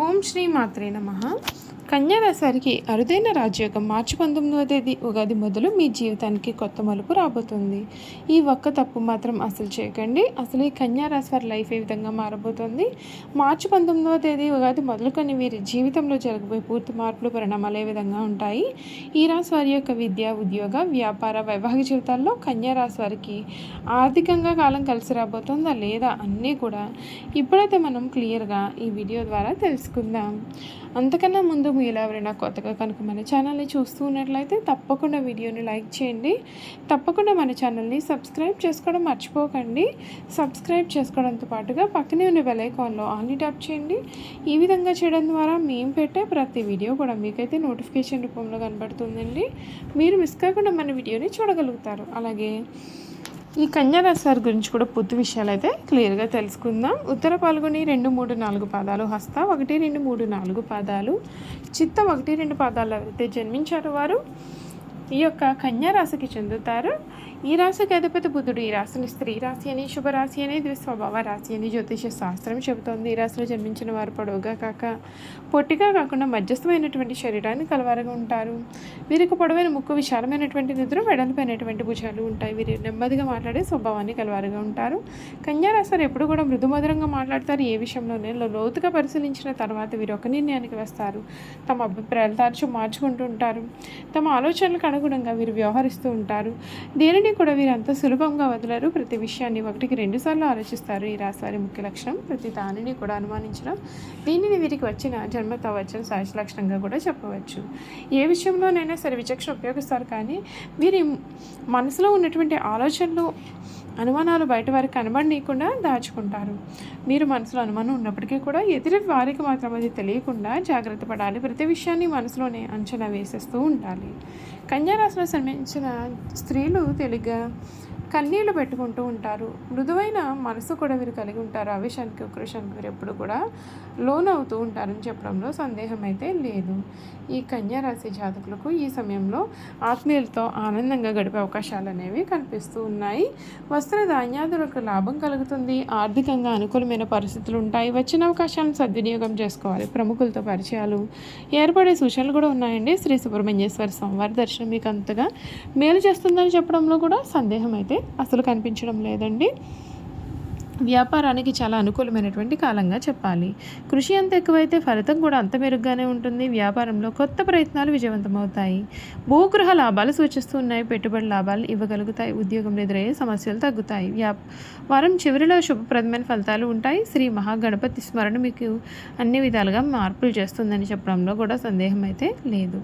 ఓం శ్రీ మాత్రే నమః. కన్యా రాశి వారికి అరుదైన రాజయోగం మార్చి 19వ తేదీ ఉగాది మొదలు మీ జీవితానికి కొత్త మలుపు రాబోతుంది. ఈ ఒక్క తప్పు మాత్రం అసలు చేయకండి. అసలు ఈ కన్యా రాశి వారి లైఫ్ ఏ విధంగా మారబోతుంది, మార్చి 19వ తేదీ ఉగాది మొదలుకొని వీరి జీవితంలో జరగబోయే పూర్తి మార్పులు పరిణామాలు ఏ విధంగా ఉంటాయి, ఈ రాశి వారి యొక్క విద్య, ఉద్యోగ, వ్యాపార, వైవాహిక జీవితాల్లో కన్యా రాశి వారికి ఆర్థికంగా కాలం కలిసి రాబోతుందా లేదా అన్నీ కూడా ఇప్పుడైతే మనం క్లియర్గా ఈ వీడియో ద్వారా తెలుసుకుందాం. అంతకన్నా ముందు మీరు ఎవరైనా కొత్తగా కనుక మన ఛానల్ని చూస్తూ ఉన్నట్లయితే తప్పకుండా వీడియోని లైక్ చేయండి. తప్పకుండా మన ఛానల్ని సబ్స్క్రైబ్ చేసుకోవడం మర్చిపోకండి. సబ్స్క్రైబ్ చేసుకోవడంతో పాటుగా పక్కనే ఉన్న బెల్ ఐకాన్లో ఆల్ని ట్యాప్ చేయండి. ఈ విధంగా చేయడం ద్వారా మేము పెట్టే ప్రతి వీడియో కూడా మీకైతే నోటిఫికేషన్ రూపంలో కనబడుతుందండి. మీరు మిస్ కాకుండా మన వీడియోని చూడగలుగుతారు. అలాగే ఈ కన్యా రాశి వారి గురించి కూడా పూర్తి విషయాలు అయితే క్లియర్గా తెలుసుకుందాం. ఉత్తర పాల్గొని 2, 3, 4 పాదాలు, హస్త 1, 2, 3, 4 పాదాలు, చిత్త 1, 2 పాదాలు ఎవరైతే జన్మించారో వారు ఈ యొక్క కన్యా రాశికి చెందుతారు. ఈ రాశికి అధిపతి బుధుడు. ఈ రాశిని స్త్రీ రాశి అని, శుభరాశి అని, ద్విస్వభావ రాశి అని జ్యోతిష శాస్త్రం చెబుతోంది. ఈ రాశిలో జన్మించిన వారు పొడవుగా కాక పొట్టిగా కాకుండా మధ్యస్థమైనటువంటి శరీరాన్ని కలవారుగా ఉంటారు. వీరికి పొడవైన ముక్కు, విశాలమైనటువంటి నిద్ర, వెడల్పైనటువంటి భుజాలు ఉంటాయి. వీరు నెమ్మదిగా మాట్లాడే స్వభావాన్ని కలవారుగా ఉంటారు. కన్యా రాశి వారు ఎప్పుడు కూడా మృదుమధురంగా మాట్లాడతారు. ఏ విషయంలోనే లోతుగా పరిశీలించిన తర్వాత వీరు ఒక నిర్ణయానికి వస్తారు. తమ అభిప్రాయాలు తరచూ మార్చుకుంటూ ఉంటారు. తమ ఆలోచనలకు అనుగుణంగా వీరు వ్యవహరిస్తూ ఉంటారు. దేనిని కూడా వీరు అంత సులభంగా వదలరు. ప్రతి విషయాన్ని 1కి 2 సార్లు ఆలోచిస్తారు. ఈ రాశి వారి ముఖ్య లక్షణం ప్రతి దానిని కూడా అనుమానించడం. దీనిని వీరికి వచ్చిన జన్మతో వచ్చిన సహజ లక్షణంగా కూడా చెప్పవచ్చు. ఏ విషయంలోనైనా సరే విచక్షణ ఉపయోగిస్తారు, కానీ వీరి మనసులో ఉన్నటువంటి ఆలోచనలు, అనుమానాలు బయట వారికి కనబడనీయకుండా దాచుకుంటారు. మీరు మనసులో అనుమానం ఉన్నప్పటికీ కూడా ఎదుటి వారికి మాత్రం అది తెలియకుండా జాగ్రత్త పడాలి. ప్రతి విషయాన్ని మనసులోనే అంచనా వేసేస్తూ ఉండాలి. కన్యా రాశిలో జన్మించిన స్త్రీలు తెలివిగా కన్నీళ్లు పెట్టుకుంటూ ఉంటారు. మృదువైన మనసు కూడా వీరు కలిగి ఉంటారు. ఆవేశానికి, ఉక్రోషానికి వీరు ఎప్పుడు కూడా లోనవుతూ ఉంటారని చెప్పడంలో సందేహం అయితే లేదు. ఈ కన్యా రాశి జాతకులకు ఈ సమయంలో ఆత్మీయులతో ఆనందంగా గడిపే అవకాశాలు అనేవి కనిపిస్తూ ఉన్నాయి. వస్త్ర ధాన్యాదులకు లాభం కలుగుతుంది. ఆర్థికంగా అనుకూలమైన పరిస్థితులు ఉంటాయి. వచ్చిన అవకాశాలను సద్వినియోగం చేసుకోవాలి. ప్రముఖులతో పరిచయాలు ఏర్పడే సూచనలు కూడా ఉన్నాయండి. శ్రీ సుబ్రహ్మణ్యేశ్వర స్వామివారి దర్శనం మీకు అంతగా మేలు చేస్తుందని చెప్పడంలో కూడా సందేహం అయితే అసలు కనిపించడం లేదండి. వ్యాపారానికి చాలా అనుకూలమైనటువంటి కాలంగా చెప్పాలి. కృషి ఎంత ఎక్కువైతే ఫలితం కూడా అంత మెరుగ్గానే ఉంటుంది. వ్యాపారంలో కొత్త ప్రయత్నాలు విజయవంతమవుతాయి. భూగృహ లాభాలు సూచిస్తున్నాయి. పెట్టుబడి లాభాలు ఇవ్వగలుగుతాయి. ఉద్యోగంలో ఎదురయ్యే సమస్యలు తగ్గుతాయి. వారం చివరిలో శుభప్రదమైన ఫలితాలు ఉంటాయి. శ్రీ మహాగణపతి స్మరణ మీకు అన్ని విధాలుగా మార్పులు చేస్తుందని చెప్పడంలో కూడా సందేహం అయితే లేదు.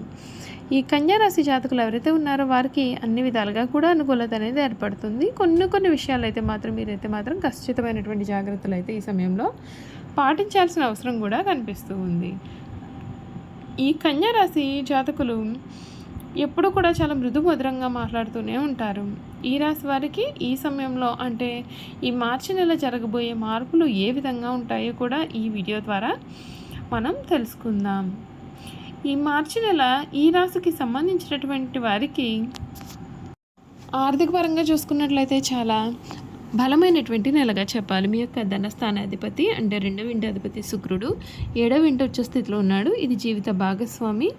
ఈ కన్యా రాశి జాతకులు ఎవరైతే ఉన్నారో వారికి అన్ని విధాలుగా కూడా అనుకూలత అనేది ఏర్పడుతుంది. కొన్ని విషయాలు అయితే మాత్రం మీరైతే మాత్రం ఖచ్చితమైనటువంటి జాగ్రత్తలు అయితే ఈ సమయంలో పాటించాల్సిన అవసరం కూడా కనిపిస్తూ ఉంది. ఈ కన్యా రాశి జాతకులు ఎప్పుడు కూడా చాలా మృదుమధురంగా మాట్లాడుతూనే ఉంటారు. ఈ రాశి వారికి ఈ సమయంలో అంటే ఈ మార్చి నెల జరగబోయే మార్పులు ఏ విధంగా ఉంటాయో కూడా ఈ వీడియో ద్వారా మనం తెలుసుకుందాం. ఈ మార్చి నెల ఈ రాశికి సంబంధించినటువంటి వారికి ఆర్థిక పరంగా చూసుకున్నట్లయితే చాలా బలమైనటువంటి నెలగా చెప్పాలి. మీ యొక్క ధనస్థానాధిపతి అంటే 2వ ఇంటి అధిపతి శుక్రుడు 7వ ఇంటి ఉచ్చ స్థితిలో ఉన్నాడు. ఇది జీవిత భాగస్వామి,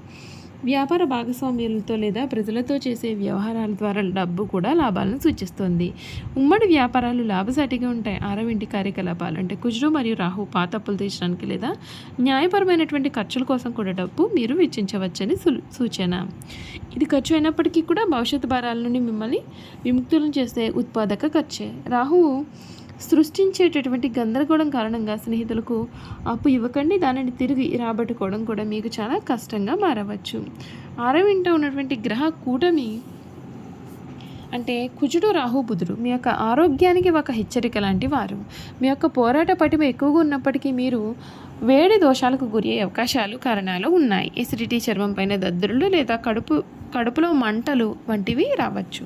వ్యాపార భాగస్వామ్యులతో లేదా ప్రజలతో చేసే వ్యవహారాల ద్వారా డబ్బు కూడా లాభాలను సూచిస్తుంది. ఉమ్మడి వ్యాపారాలు లాభసాటిగా ఉంటాయి. 6వ ఇంటి కార్యకలాపాలు అంటే కుజుడు మరియు రాహు పాత అప్పులు తీర్చడానికి లేదా న్యాయపరమైనటువంటి ఖర్చుల కోసం కూడా డబ్బు మీరు వెచ్చించవచ్చని సూచన. ఇది ఖర్చు అయినప్పటికీ కూడా భవిష్యత్తు భారాల నుండి మిమ్మల్ని విముక్తులను చేసే ఉత్పాదక ఖర్చే. రాహువు సృష్టించేటటువంటి గందరగోళం కారణంగా స్నేహితులకు అప్పు ఇవ్వకండి. దానిని తిరిగి రాబట్టుకోవడం కూడా మీకు చాలా కష్టంగా మారవచ్చు. 6వ ఇంట ఉన్నటువంటి గ్రహ కూటమి అంటే కుజుడు, రాహు, బుధుడు మీ యొక్క ఆరోగ్యానికి ఒక హెచ్చరిక లాంటి వారు. మీ యొక్క పోరాట పటిమ ఎక్కువగా ఉన్నప్పటికీ మీరు వేడి దోషాలకు గురి అయ్యే అవకాశాలు కారణాలు ఉన్నాయి. ఎసిడిటీ, చర్మం పైన దద్దురులు లేదా కడుపులో మంటలు వంటివి రావచ్చు.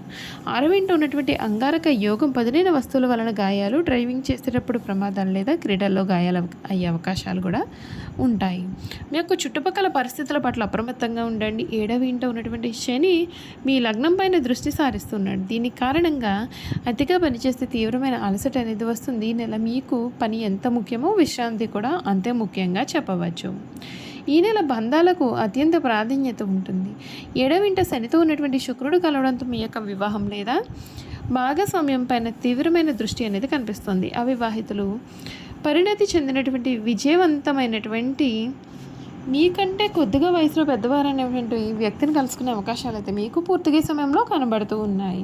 6వ ఇంట ఉన్నటువంటి అంగారక యోగం పదునైన వస్తువుల వలన గాయాలు, డ్రైవింగ్ చేసేటప్పుడు ప్రమాదాలు లేదా క్రీడల్లో గాయాలు అయ్యే అవకాశాలు కూడా ఉంటాయి. మీ యొక్క చుట్టుపక్కల పరిస్థితుల పట్ల అప్రమత్తంగా ఉండండి. 7వ ఇంట ఉన్నటువంటి శని మీ లగ్నం పైన దృష్టి సారిస్తున్నాడు. చూస్తున్నాడు. దీని కారణంగా అతిగా పనిచేస్తే తీవ్రమైన అలసట అనేది వస్తుంది. ఈ నెల మీకు పని ఎంత ముఖ్యమో విశ్రాంతి కూడా అంతే ముఖ్యంగా చెప్పవచ్చు. ఈ నెల బంధాలకు అత్యంత ప్రాధాన్యత ఉంటుంది. 7వ ఇంట శనితో ఉన్నటువంటి శుక్రుడు కలవడంతో మీ యొక్క వివాహం లేదా భాగస్వామ్యం పైన తీవ్రమైన దృష్టి అనేది కనిపిస్తుంది. అవివాహితులు పరిణతి చెందినటువంటి విజయవంతమైనటువంటి మీకంటే కొద్దిగా వయసులో పెద్దవారనేటువంటి వ్యక్తిని కలుసుకునే అవకాశాలు అయితే మీకు పూర్తిగా సమయంలో కనబడుతూ ఉన్నాయి.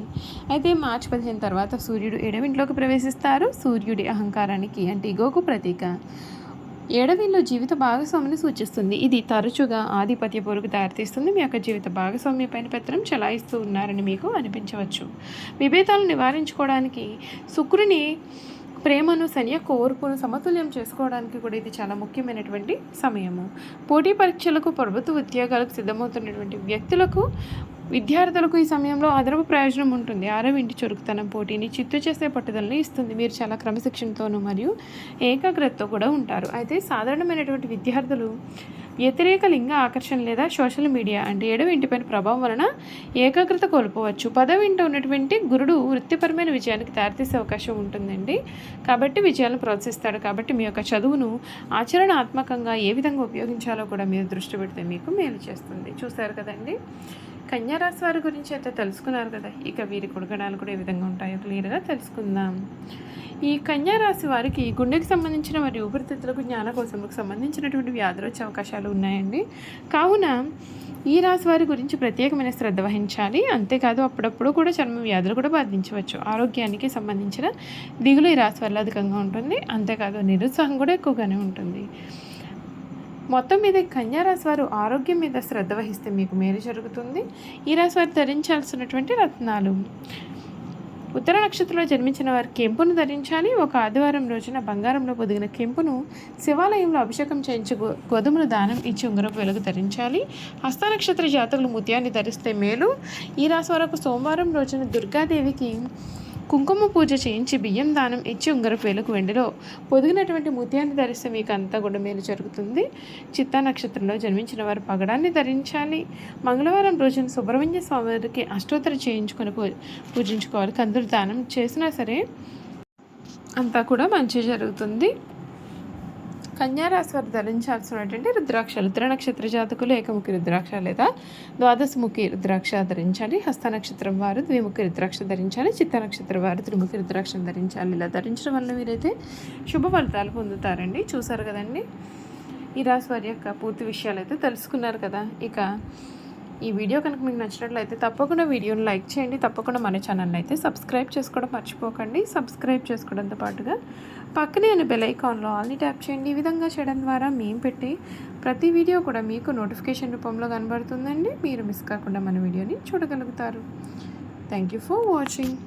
అయితే మార్చి 15 తర్వాత సూర్యుడు 7వ ఇంట్లోకి ప్రవేశిస్తారు. సూర్యుడి అహంకారానికి అంటే ఈగోకు ప్రతీక. 7వ ఇల్లు జీవిత భాగస్వామిని సూచిస్తుంది. ఇది తరచుగా ఆధిపత్య పోరుకు దారితీస్తుంది. మీ యొక్క జీవిత భాగస్వామ్య పైన పెత్తనం చెలాయిస్తూ ఉన్నారని మీకు అనిపించవచ్చు. విభేదాలను నివారించుకోవడానికి శుక్రుని ప్రేమను కోర్పును సమతుల్యం చేసుకోవడానికి కూడా ఇది చాలా ముఖ్యమైనటువంటి సమయము. పోటీ పరీక్షలకు ప్రభుత్వ ఉద్యోగాలకు సిద్ధమవుతున్నటువంటి వ్యక్తులకు విద్యార్థులకు ఈ సమయంలో అదనపు ప్రయోజనం ఉంటుంది. 6వ ఇంటి చురుకుతనం పోటీని చిత్తు చేసే పట్టుదలని ఇస్తుంది. మీరు చాలా క్రమశిక్షణతోనూ మరియు ఏకాగ్రతతో కూడా ఉంటారు. అయితే సాధారణమైనటువంటి విద్యార్థులు వ్యతిరేక లింగ ఆకర్షణ లేదా సోషల్ మీడియా అంటే 7వ ఇంటిపైన ప్రభావం వలన ఏకాగ్రత కోల్పోవచ్చు. 10వ ఇంట ఉన్నటువంటి గురుడు వృత్తిపరమైన విజయానికి దారితీసే అవకాశం ఉంటుందండి. కాబట్టి విజయాలను ప్రోత్సహిస్తాడు. కాబట్టి మీ యొక్క చదువును ఆచరణాత్మకంగా ఏ విధంగా ఉపయోగించాలో కూడా మీరు దృష్టి పెడితే మీకు మేలు చేస్తుంది. చూసారు కదండి, కన్యా రాశి వారి గురించి అయితే తెలుసుకున్నారు కదా. ఇక వీరి గుణగణాలు కూడా ఏ విధంగా ఉంటాయో క్లియర్గా తెలుసుకుందాం. ఈ కన్యా రాశి వారికి గుండెకి సంబంధించిన మరియు ఊపిరితిత్తులకు జ్ఞానకోశంకు సంబంధించినటువంటి వ్యాధులు వచ్చే అవకాశాలు ఉన్నాయండి. కావున ఈ రాశి వారి గురించి ప్రత్యేకమైన శ్రద్ధ వహించాలి. అంతేకాదు అప్పుడప్పుడు కూడా చర్మ వ్యాధులు కూడా బాధించవచ్చు. ఆరోగ్యానికి సంబంధించిన దిగులు ఈ రాశి వారిలో అధికంగా ఉంటుంది. అంతేకాదు నిరుత్సాహం కూడా ఎక్కువగానే ఉంటుంది. మొత్తం మీద కన్యా రాశి వారు ఆరోగ్యం మీద శ్రద్ధ వహిస్తే మీకు మేలు జరుగుతుంది. ఈ రాశి వారు ధరించాల్సినటువంటి రత్నాలు: ఉత్తర నక్షత్రంలో జన్మించిన వారు కెంపును ధరించాలి. ఒక ఆదివారం రోజున బంగారంలో పొదిగిన కెంపును శివాలయంలో అభిషేకం చేయించి గోధుమలు దానం ఇచ్చి ఉంగరపు వెలుగు ధరించాలి. హస్త నక్షత్ర జాతకులు ముత్యాన్ని ధరిస్తే మేలు. ఈ రాశి వారికి సోమవారం రోజున దుర్గాదేవికి కుంకుమ పూజ చేయించి బియ్యం దానం ఇచ్చి ఉంగరపు వేలకు వెండిలో పొదిగినటువంటి ముత్యాన్ని ధరిస్తే మీకు అంతా కూడా మేలు జరుగుతుంది. చిత్తా నక్షత్రంలో జన్మించిన వారు పగడాన్ని ధరించాలి. మంగళవారం రోజున సుబ్రహ్మణ్య స్వామికి అష్టోత్తర చేయించుకొని పూజించుకోవాలి. కందులు దానం చేసినా సరే అంతా కూడా మంచి జరుగుతుంది. కన్యా రాశి వారు ధరించాల్సినటువంటి రుద్రాక్షలు: ఉత్తర నక్షత్ర జాతకులు ఏకముఖి రుద్రాక్ష లేదా ద్వాదశముఖి రుద్రాక్ష ధరించాలి. హస్త నక్షత్రం వారు ద్విముఖి రుద్రాక్ష ధరించాలి. చిత్త నక్షత్రం వారు త్రిముఖి రుద్రాక్షను ధరించాలి. ఇలా ధరించడం వల్ల మీరైతే శుభ ఫలితాలు పొందుతారండి. చూసారు కదండి, ఈ రాశి వారి యొక్క పూర్తి విషయాలు అయితే తెలుసుకున్నారు కదా. ఇక ఈ వీడియో కనుక మీకు నచ్చినట్లయితే తప్పకుండా వీడియోని లైక్ చేయండి. తప్పకుండా మన ఛానల్ని అయితే సబ్స్క్రైబ్ చేసుకోవడం మర్చిపోకండి. సబ్స్క్రైబ్ చేసుకోవడంతో పాటుగా పక్కనే ఉన్న బెల్ ఐకాన్లో ఆల్ని ట్యాప్ చేయండి. ఈ విధంగా చేయడం ద్వారా మేము పెట్టే ప్రతి వీడియో కూడా మీకు నోటిఫికేషన్ రూపంలో కనబడుతుందండి. మీరు మిస్ కాకుండా మన వీడియోని చూడగలుగుతారు. Thank you for watching.